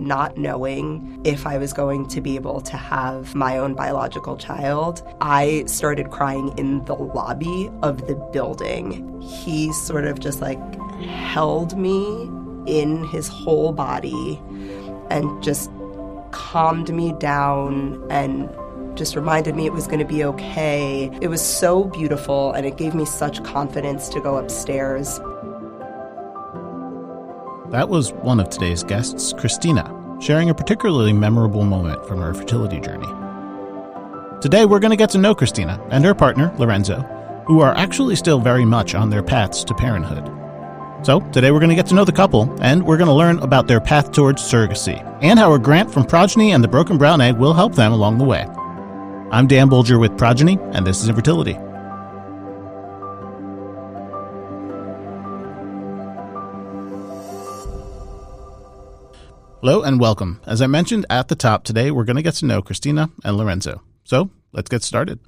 not knowing if I was going to be able to have my own biological child, I started crying in the lobby of the building. He sort of just like held me in his whole body and just calmed me down and just reminded me it was going to be okay. It was so beautiful, and it gave me such confidence to go upstairs. That was one of today's guests, Kristina, sharing a particularly memorable moment from her fertility journey. Today, we're going to get to know Kristina and her partner, Lorenzo, who are actually still very much on their paths to parenthood. So, today we're going to get to know the couple, and we're going to learn about their path towards surrogacy, and how a grant from Progyny and the Broken Brown Egg will help them along the way. I'm Dan Bolger with Progyny, and this is Infertility. Hello and welcome. As I mentioned at the top, today we're going to get to know Kristina and Lorenzo. So, let's get started.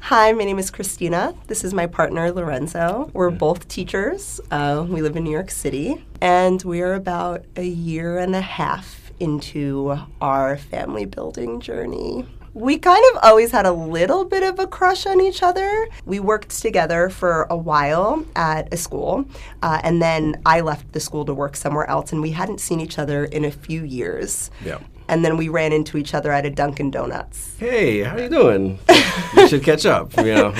Hi, my name is Kristina. This is my partner, Lorenzo. We're both teachers. We live in New York City, and we are about a year and a half into our family building journey. We kind of always had a little bit of a crush on each other. We worked together for a while at a school, and then I left the school to work somewhere else, and we hadn't seen each other in a few years. Yeah. And then we ran into each other at a Dunkin' Donuts. Hey, how you doing? We should catch up, you know.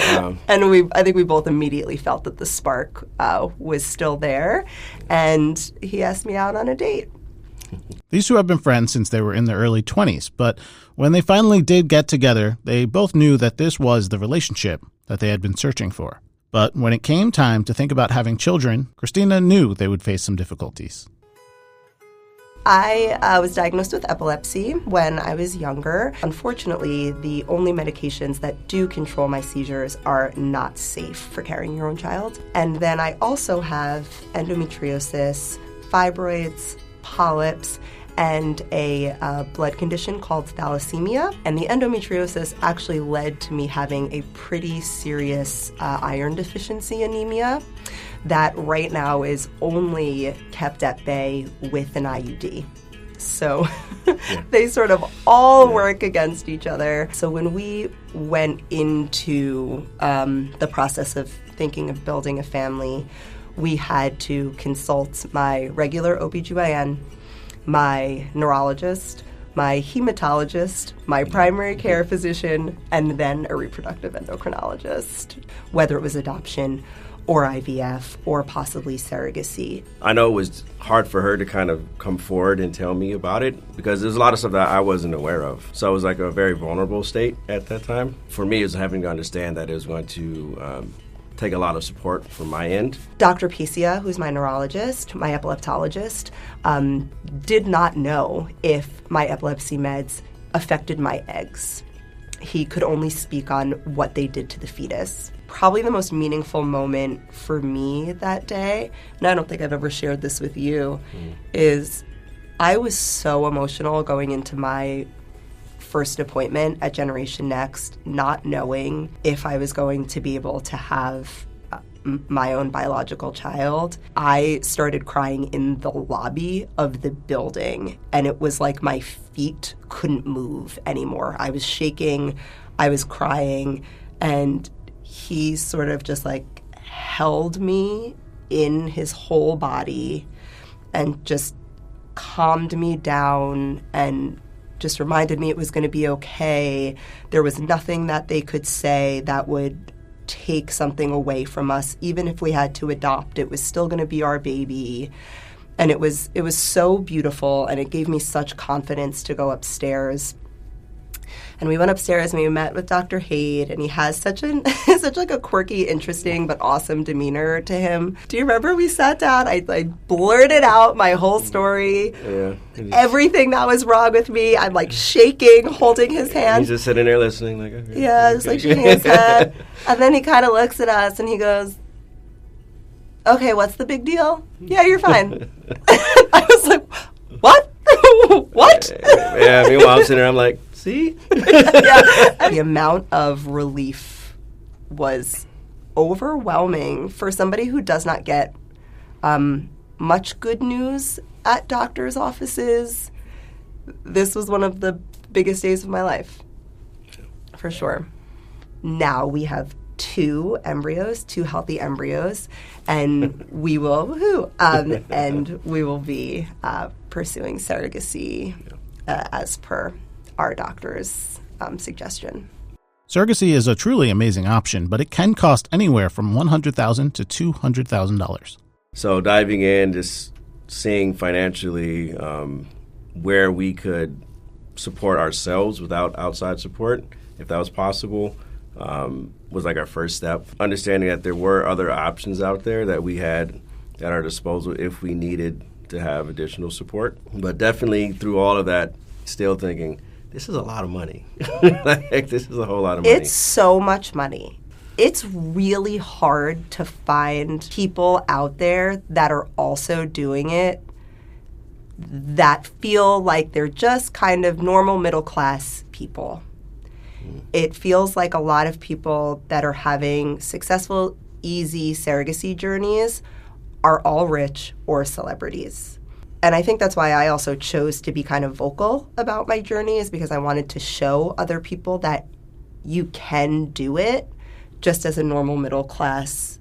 And I think we both immediately felt that the spark was still there, and he asked me out on a date. These two have been friends since they were in their early 20s, but when they finally did get together, they both knew that this was the relationship that they had been searching for. But when it came time to think about having children, Kristina knew they would face some difficulties. I was diagnosed with epilepsy when I was younger. Unfortunately, the only medications that do control my seizures are not safe for carrying your own child. And then I also have endometriosis, fibroids, polyps, and a blood condition called thalassemia. And the endometriosis actually led to me having a pretty serious iron deficiency anemia that right now is only kept at bay with an IUD. So they sort of all work against each other. So when we went into the process of thinking of building a family, we had to consult my regular OBGYN, my neurologist, my hematologist, my primary care physician, and then a reproductive endocrinologist, whether it was adoption or IVF or possibly surrogacy. I know it was hard for her to kind of come forward and tell me about it because there's a lot of stuff that I wasn't aware of. So it was like a very vulnerable state at that time. For me, it was having to understand that it was going to take a lot of support from my end. Dr. Pisia, who's my neurologist, my epileptologist, did not know if my epilepsy meds affected my eggs. He could only speak on what they did to the fetus. Probably the most meaningful moment for me that day, and I don't think I've ever shared this with you, is I was so emotional going into my first appointment at Generation Next, not knowing if I was going to be able to have my own biological child. I started crying in the lobby of the building, and it was like my feet couldn't move anymore. I was shaking, I was crying, and he sort of just like held me in his whole body and just calmed me down and just reminded me it was going to be okay. There was nothing that they could say that would take something away from us. Even if we had to adopt, it was still going to be our baby. And it was so beautiful, and it gave me such confidence to go upstairs. And we went upstairs and we met with Dr. Haid, and he has such like a quirky, interesting, but awesome demeanor to him. Do you remember we sat down? I blurted out my whole story, everything that was wrong with me. I'm like shaking, holding his hand. He's just sitting there listening, like, okay. Yeah, just like shaking his head. And then he kind of looks at us and he goes, "Okay, what's the big deal? Yeah, you're fine." I was like, "What? What?" Yeah, meanwhile I'm sitting there, I'm like, see? Yeah. The amount of relief was overwhelming for somebody who does not get much good news at doctor's offices. This was one of the biggest days of my life, for sure. Now we have 2 healthy embryos, and we will, and we will be pursuing surrogacy as per our doctor's suggestion. Surrogacy is a truly amazing option, but it can cost anywhere from $100,000 to $200,000. So diving in, just seeing financially where we could support ourselves without outside support, if that was possible, was like our first step. Understanding that there were other options out there that we had at our disposal if we needed to have additional support. But definitely through all of that, still thinking, this is a lot of money. This is a whole lot of money. It's so much money. It's really hard to find people out there that are also doing it that feel like they're just kind of normal middle-class people. It feels like a lot of people that are having successful, easy surrogacy journeys are all rich or celebrities. And I think that's why I also chose to be kind of vocal about my journey, is because I wanted to show other people that you can do it just as a normal middle-class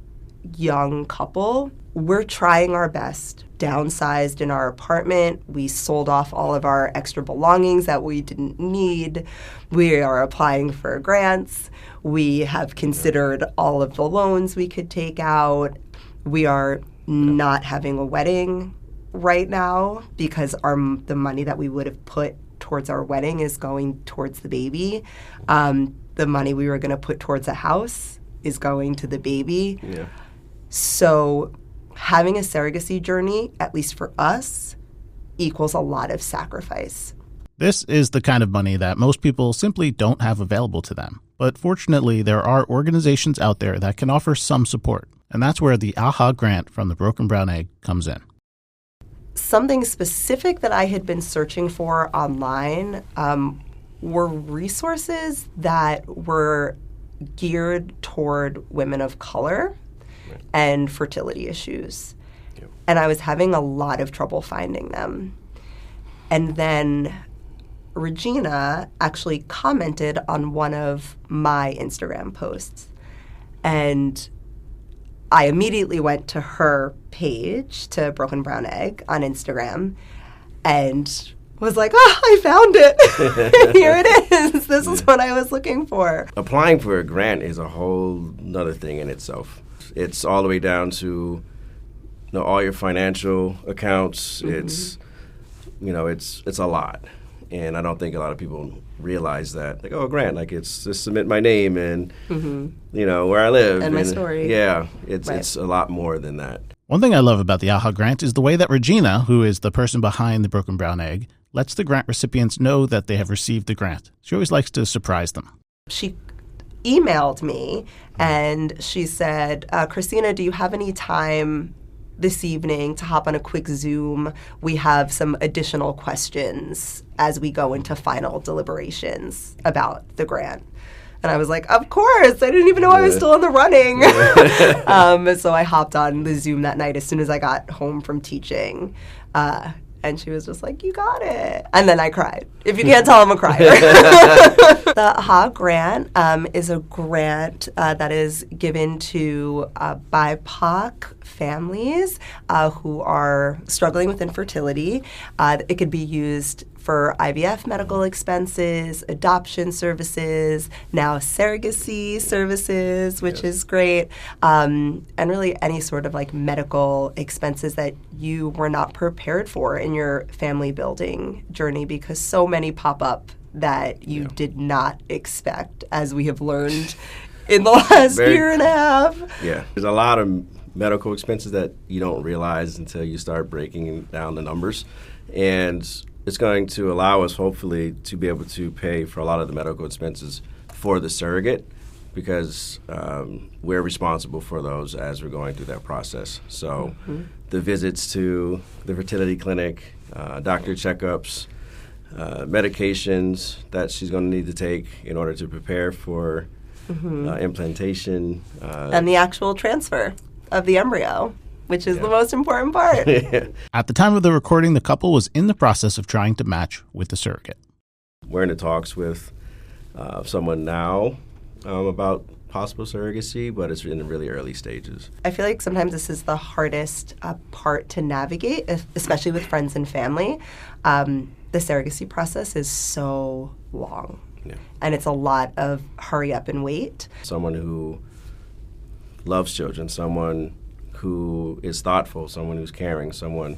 young couple. We're trying our best. Downsized in our apartment. We sold off all of our extra belongings that we didn't need. We are applying for grants. We have considered all of the loans we could take out. We are not having a wedding right now because the money that we would have put towards our wedding is going towards the baby. The money we were going to put towards a house is going to the baby. Yeah. So having a surrogacy journey, at least for us, equals a lot of sacrifice. This is the kind of money that most people simply don't have available to them. But fortunately, there are organizations out there that can offer some support. And that's where the AHA grant from the Broken Brown Egg comes in. Something specific that I had been searching for online were resources that were geared toward women of color and fertility issues. Yep. And I was having a lot of trouble finding them. And then Regina actually commented on one of my Instagram posts. And I immediately went to her page, to Broken Brown Egg on Instagram, and was like, oh, I found it. Here it is. This is what I was looking for. Applying for a grant is a whole nother thing in itself. It's all the way down to all your financial accounts. Mm-hmm. It's a lot. And I don't think a lot of people realize that. Like, oh, a grant, like it's just submit my name and, where I live. And my story. Yeah, it's a lot more than that. One thing I love about the AHA grant is the way that Regina, who is the person behind the Broken Brown Egg, lets the grant recipients know that they have received the grant. She always likes to surprise them. She emailed me and she said, Kristina, do you have any time this evening to hop on a quick Zoom? We have some additional questions as we go into final deliberations about the grant. And I was like, of course. I didn't even know I was still in the running. So I hopped on the Zoom that night as soon as I got home from teaching. And she was just like, you got it. And then I cried. If you can't tell, I'm a crier. The AHA grant is a grant that is given to BIPOC families who are struggling with infertility. It could be used for IVF medical expenses, adoption services, now surrogacy services, which is great, and really any sort of like medical expenses that you were not prepared for in your family building journey, because so many pop up that you did not expect, as we have learned in the last year and a half. Yeah, there's a lot of medical expenses that you don't realize until you start breaking down the numbers. And it's going to allow us, hopefully, to be able to pay for a lot of the medical expenses for the surrogate, because we're responsible for those as we're going through that process. So the visits to the fertility clinic, doctor checkups, medications that she's going to need to take in order to prepare for implantation. And the actual transfer of the embryo. which is the most important part. At the time of the recording, the couple was in the process of trying to match with the surrogate. We're in the talks with someone now about possible surrogacy, but it's in the really early stages. I feel like sometimes this is the hardest part to navigate, especially with friends and family. The surrogacy process is so long, and it's a lot of hurry up and wait. Someone who loves children, someone who is thoughtful, someone who's caring, someone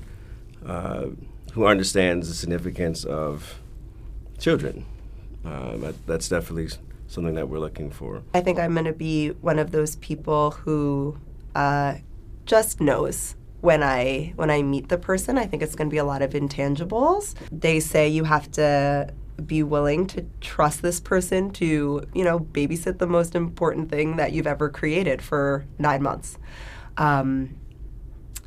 who understands the significance of children. That's definitely something that we're looking for. I think I'm going to be one of those people who just knows when I meet the person. I think it's going to be a lot of intangibles. They say you have to be willing to trust this person to, babysit the most important thing that you've ever created for 9 months.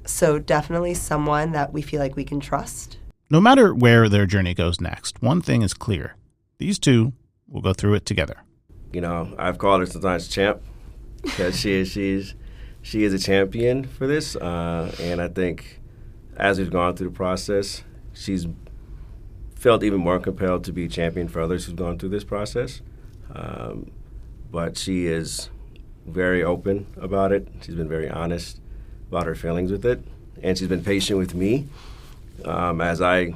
So definitely someone that we feel like we can trust. No matter where their journey goes next, one thing is clear. These two will go through it together. I've called her sometimes champ because she is a champion for this. And I think as we've gone through the process, she's felt even more compelled to be a champion for others who've gone through this process. But she is very open about it. She's been very honest about her feelings with it. And she's been patient with me as I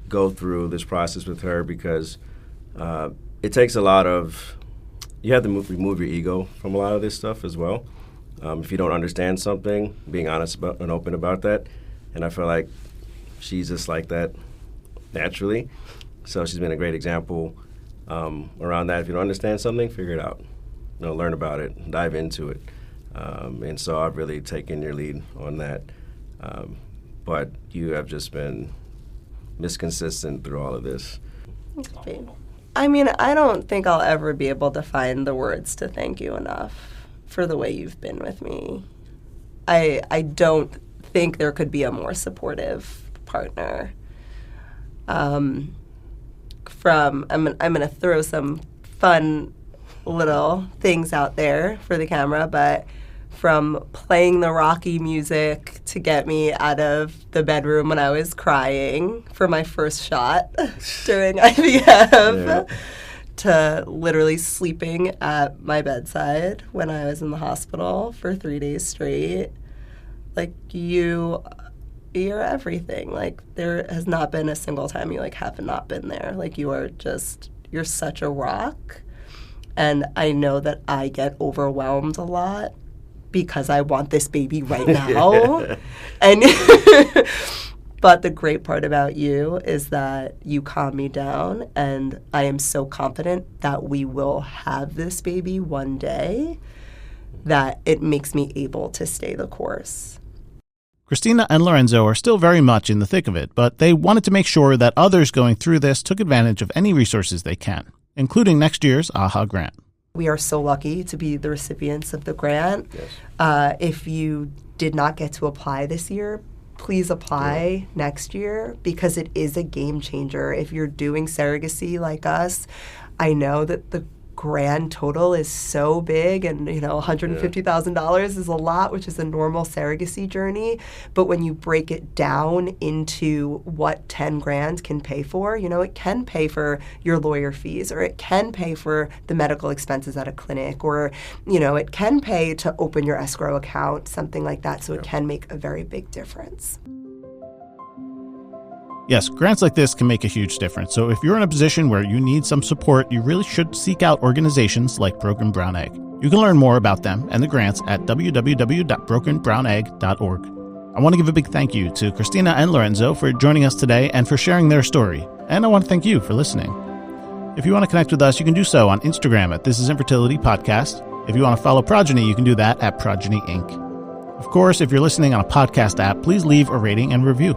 go through this process with her, because it takes a lot of, you have to remove your ego from a lot of this stuff as well. If you don't understand something, being honest about and open about that. And I feel like she's just like that naturally. So she's been a great example around that. If you don't understand something, figure it out. Learn about it, dive into it. And so I've really taken your lead on that. But you have just been consistent through all of this. I mean, I don't think I'll ever be able to find the words to thank you enough for the way you've been with me. I don't think there could be a more supportive partner. I'm gonna throw some fun little things out there for the camera, but from playing the Rocky music to get me out of the bedroom when I was crying for my first shot during IVF, to literally sleeping at my bedside when I was in the hospital for 3 days straight. Like, you're everything. Like, there has not been a single time you have not been there. Like, you're such a rock. And I know that I get overwhelmed a lot because I want this baby right now. And but the great part about you is that you calm me down, and I am so confident that we will have this baby one day that it makes me able to stay the course. Kristina and Lorenzo are still very much in the thick of it, but they wanted to make sure that others going through this took advantage of any resources they can, including next year's AHA grant. We are so lucky to be the recipients of the grant. Yes. If you did not get to apply this year, please apply next year, because it is a game changer. If you're doing surrogacy like us, I know that the grand total is so big, and $150,000 is a lot, which is a normal surrogacy journey. But when you break it down into what 10 grand can pay for, it can pay for your lawyer fees, or it can pay for the medical expenses at a clinic, or it can pay to open your escrow account, something like that. So it can make a very big difference. Yes, grants like this can make a huge difference. So if you're in a position where you need some support, you really should seek out organizations like Broken Brown Egg. You can learn more about them and the grants at www.brokenbrownegg.org. I want to give a big thank you to Kristina and Lorenzo for joining us today and for sharing their story. And I want to thank you for listening. If you want to connect with us, you can do so on Instagram at This Is Infertility Podcast. If you want to follow Progyny, you can do that at Progyny Inc. Of course, if you're listening on a podcast app, please leave a rating and review.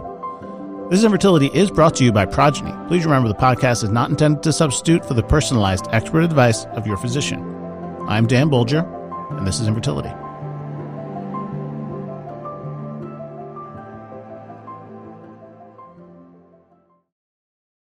This is Infertility is brought to you by Progyny. Please remember the podcast is not intended to substitute for the personalized expert advice of your physician. I'm Dan Bolger, and this is Infertility.